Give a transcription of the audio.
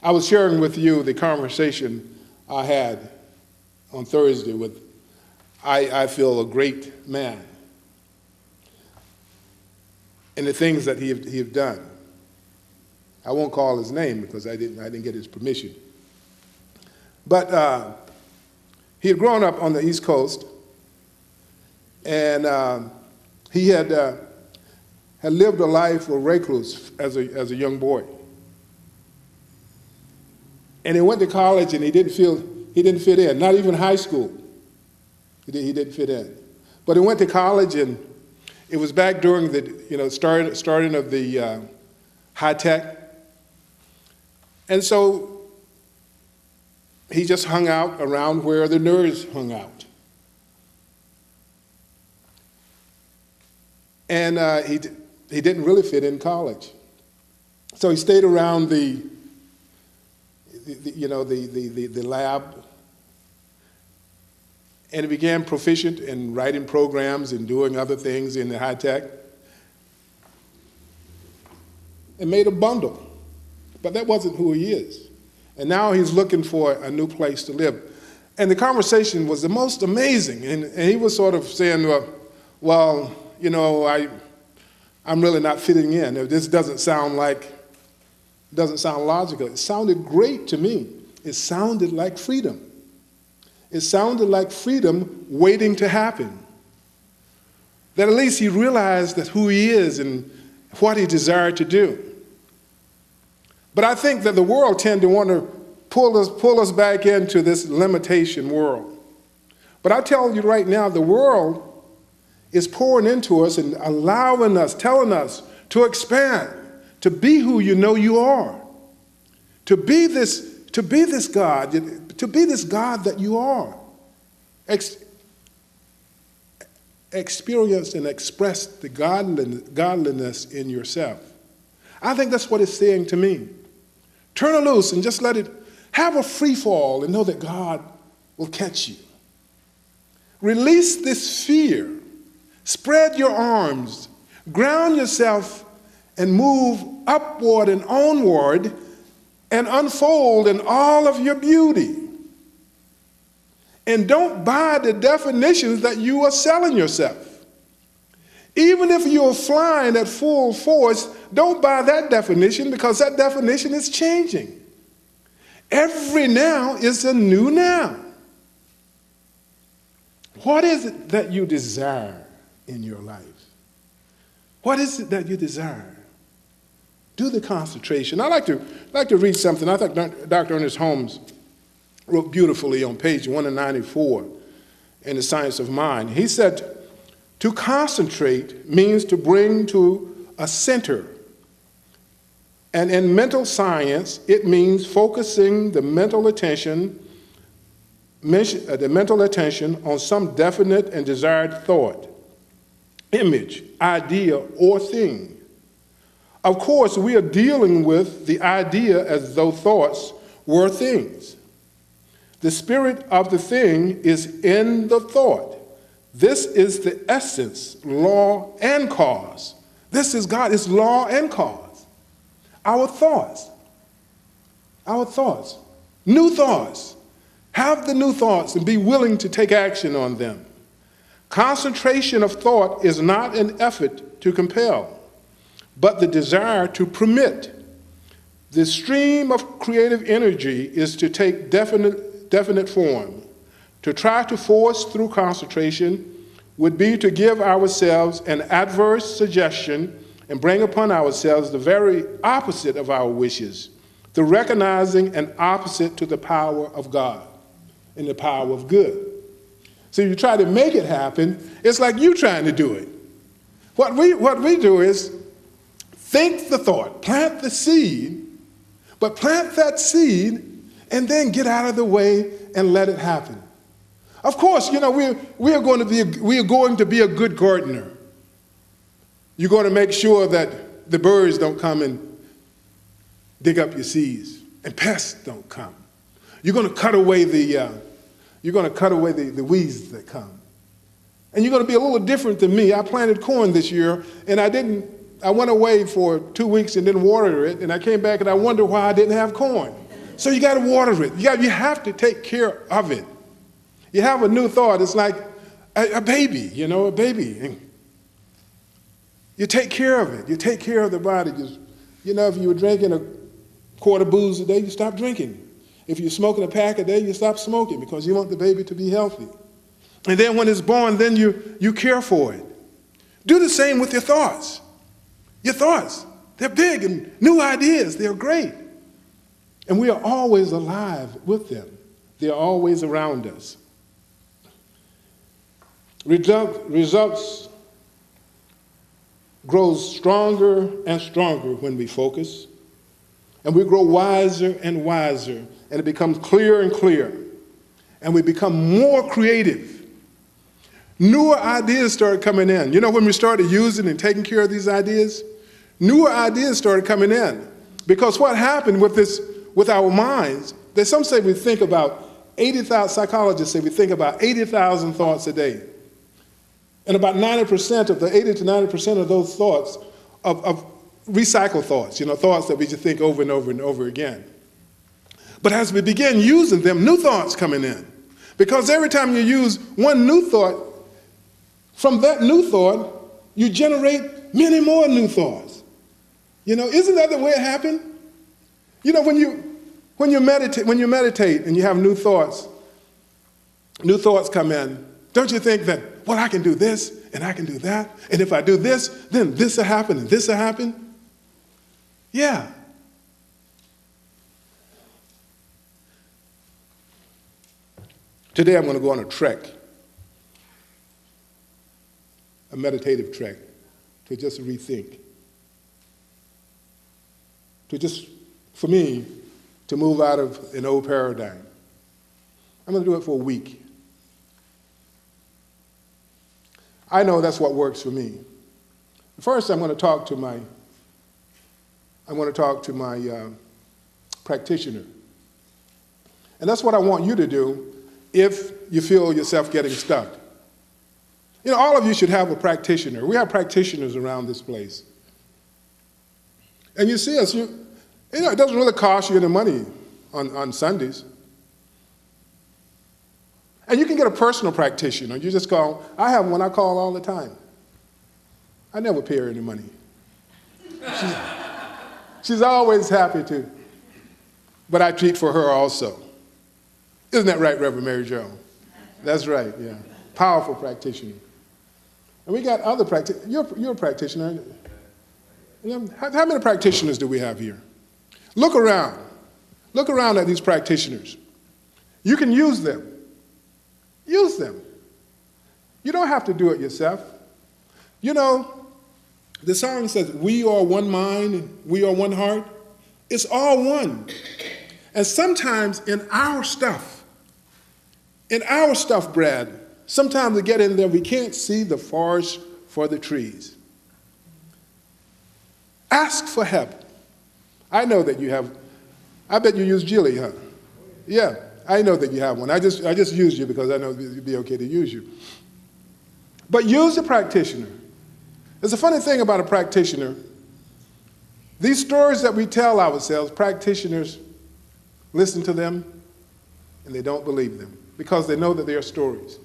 I was sharing with you the conversation I had on Thursday with, I feel, a great man, and the things that he have done. I won't call his name because I didn't get his permission. But he had grown up on the East Coast, and he had lived a life of recluse as a young boy. And he went to college, and he didn't fit in, not even high school. He didn't fit in. But he went to college, and it was back during the starting of the high tech. And so he just hung out around where the nerds hung out. And he didn't really fit in college. So he stayed around the lab, and he began proficient in writing programs and doing other things in the high tech, and made a bundle. But that wasn't who he is. And now he's looking for a new place to live. And the conversation was the most amazing. And he was sort of saying, well, I'm really not fitting in. This doesn't sound logical. It sounded great to me. It sounded like freedom. It sounded like freedom waiting to happen. That at least he realized that who he is and what he desired to do. But I think that the world tend to want to pull us back into this limitation world. But I tell you right now, the world is pouring into us and allowing us, telling us to expand, to be who you know you are, to be this God that you are. Experience and express the godliness in yourself. I think that's what it's saying to me. Turn it loose and just let it have a free fall and know that God will catch you. Release this fear. Spread your arms. Ground yourself and move upward and onward and unfold in all of your beauty. And don't buy the definitions that you are selling yourself. Even if you're flying at full force, don't buy that definition, because that definition is changing. Every now is a new now. What is it that you desire in your life? What is it that you desire? Do the concentration. I like to read something. I think Dr. Ernest Holmes wrote beautifully on page 194 in The Science of Mind. He said, to concentrate means to bring to a center. And in mental science, it means focusing the mental attention on some definite and desired thought, image, idea, or thing. Of course, we are dealing with the idea as though thoughts were things. The spirit of the thing is in the thought. This is the essence, law, and cause. This is God. It's law and cause. Our thoughts. New thoughts. Have the new thoughts and be willing to take action on them. Concentration of thought is not an effort to compel, but the desire to permit. The stream of creative energy is to take definite form. To try to force through concentration would be to give ourselves an adverse suggestion and bring upon ourselves the very opposite of our wishes, the recognizing an opposite to the power of God and the power of good. So you try to make it happen, it's like you trying to do it. What we do is think the thought, plant the seed, but plant that seed and then get out of the way and let it happen. Of course, we are going to be a good gardener. You're going to make sure that the birds don't come and dig up your seeds, and pests don't come. You're going to cut away the weeds that come. And you're going to be a little different than me. I planted corn this year, and I went away for 2 weeks and didn't water it, and I came back and I wondered why I didn't have corn. So you got to water it. You have to take care of it. You have a new thought. It's like a baby, a baby. You take care of it. You take care of the body. If you were drinking a quart of booze a day, you stop drinking. If you're smoking a pack a day, you stop smoking because you want the baby to be healthy. And then when it's born, then you care for it. Do the same with your thoughts. Your thoughts, they're big and new ideas. They're great. And we are always alive with them. They're always around us. Results grows stronger and stronger when we focus. And we grow wiser and wiser. And it becomes clearer and clearer. And we become more creative. Newer ideas started coming in. When we started using and taking care of these ideas, newer ideas started coming in. Because what happened with our minds, some say we think about 80,000, psychologists say we think about 80,000 thoughts a day. And about 90% of the 80 to 90% of those thoughts of recycled thoughts, thoughts that we just think over and over and over again. But as we begin using them, new thoughts coming in. Because every time you use one new thought, from that new thought, you generate many more new thoughts. Isn't that the way it happened? When you meditate and you have new thoughts come in, don't you think that, I can do this and I can do that, and if I do this, then this will happen and this will happen? Yeah. Today I'm going to go on a trek, a meditative trek, to just rethink, for me, to move out of an old paradigm. I'm going to do it for a week. I know that's what works for me. First, I'm going to talk to my practitioner. And that's what I want you to do if you feel yourself getting stuck. All of you should have a practitioner. We have practitioners around this place. And you see us, it doesn't really cost you any money on Sundays. And you can get a personal practitioner. You just call. I have one I call all the time. I never pay her any money. She's always happy to. But I treat for her also. Isn't that right, Reverend Mary Jo? That's right, yeah. Powerful practitioner. And we got other practitioners. You're a practitioner. How many practitioners do we have here? Look around. Look around at these practitioners. You can use them. Use them. You don't have to do it yourself. The song says, we are one mind and we are one heart. It's all one. And sometimes in our stuff, Brad, sometimes we get in there, we can't see the forest for the trees. Ask for help. I know that you have. I bet you use Jilly, huh? Yeah, I know that you have one. I just used you because I know it'd be okay to use you. But use a practitioner. There's a funny thing about a practitioner. These stories that we tell ourselves, practitioners listen to them and they don't believe them because they know that they are stories.